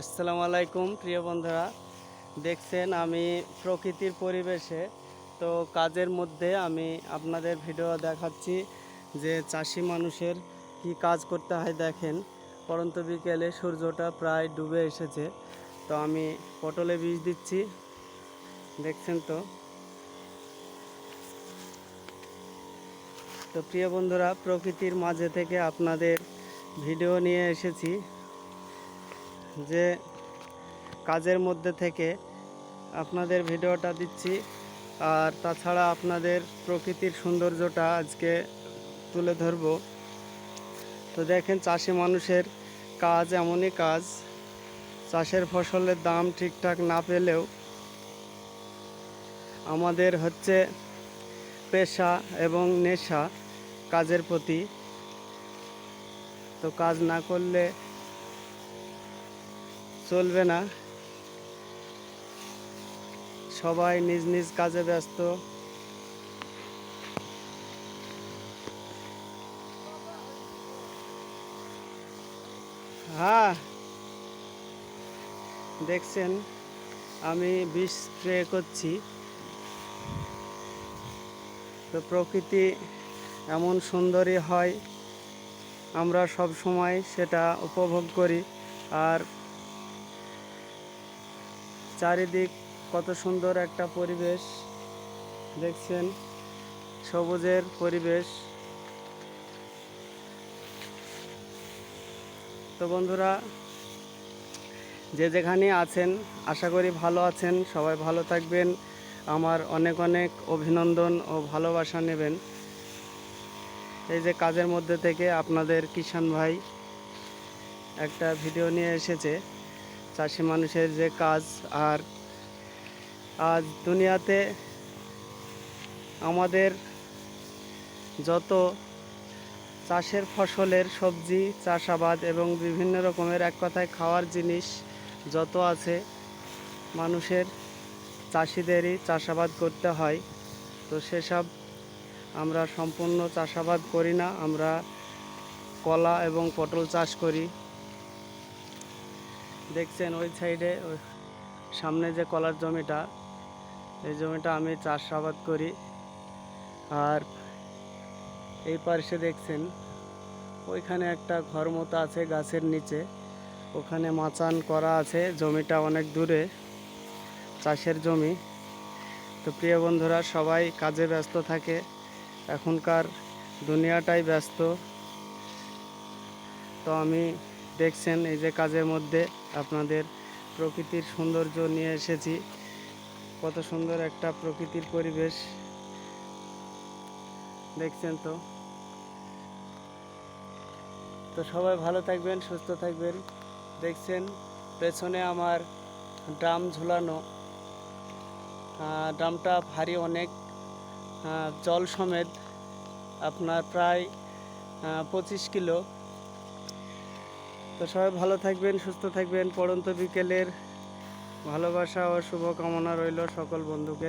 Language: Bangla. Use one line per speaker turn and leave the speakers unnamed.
আসসালামু আলাইকুম প্রিয় বন্ধুরা, দেখছেন আমি প্রকৃতির পরিবেশে। তো কাজের মধ্যে আমি আপনাদের ভিডিও দেখাচ্ছি যে চাষি মানুষের কি কাজ করতে হয়। দেখেন, পরন্ত বিকেলে সূর্যটা প্রায় ডুবে এসেছে। তো আমি পটলে বীজ দিচ্ছি, দেখছেন তো। তো প্রিয় বন্ধুরা, প্রকৃতির মাঝে থেকে আপনাদের ভিডিও নিয়ে এসেছি যে কাজের মধ্যে থেকে আপনাদের ভিডিওটা দিচ্ছি। আর তাছাড়া আপনাদের প্রকৃতির সৌন্দর্যটা আজকে তুলে ধরব। তো দেখেন, চাষি মানুষের কাজ এমনই কাজ, চাষের ফসলের দাম ঠিকঠাক না পেলেও আমাদের হচ্ছে পেশা এবং নেশা কাজের প্রতি। তো কাজ না করলে চলবে না, সবাই নিজ নিজ কাজে ব্যস্ত। হ্যাঁ, দেখছেন আমি বিষ স্প্রে করছি। তো প্রকৃতি এমন সুন্দরই হয়, আমরা সব সময় সেটা উপভোগ করি। আর চারিদিক কত সুন্দর একটা পরিবেশ, দেখছেন, সবুজের পরিবেশ। তো বন্ধুরা, যে যেখানে আছেন আশা করি ভালো আছেন, সবাই ভালো থাকবেন। আমার অনেক অনেক অভিনন্দন ও ভালোবাসা নেবেন। এই যে কাজের মধ্যে থেকে আপনাদের কিষান ভাই একটা ভিডিও নিয়ে এসেছে, চাষি মানুষের যে কাজ। আর আজ দুনিয়াতে আমাদের যত চাষের ফসলের সবজি চাষাবাদ এবং বিভিন্ন রকমের, এক কথায় খাওয়ার জিনিস যত আছে, মানুষের চাষিদেরই চাষাবাদ করতে হয়। তো সেসব আমরা সম্পূর্ণ চাষাবাদ করি না, আমরা কলা এবং পটল চাষ করি। দেখছেন ওই সাইডে সামনে যে কলার জমিটা, এই জমিটা আমি চাষাবাদ করি। আর এই পাশে দেখছেন ওইখানে একটা ঘর মতো আছে গাছের নিচে, ওখানে মাচান করা আছে। জমিটা অনেক দূরে, চাষের জমি। তো প্রিয় বন্ধুরা, সবাই কাজে ব্যস্ত থাকে, এখনকার দুনিয়াটাই ব্যস্ত। তো আমি দেখছেন এই যে কাজের মধ্যে আপনাদের প্রকৃতির সৌন্দর্য নিয়ে এসেছি। কত সুন্দর একটা প্রকৃতির পরিবেশ, দেখছেন তো। তো সবাই ভালো থাকবেন, সুস্থ থাকবেন। দেখছেন পেছনে আমার ড্রাম ঝুলানো, ড্রামটা ভারী অনেক, জল সমেত আপনার প্রায় 25 কিলো। তো সবাই ভালো থাকবেন, সুস্থ থাকবেন। পড়ন্ত বিকেলের ভালোবাসা ও শুভকামনা রইল সকল বন্ধুকে।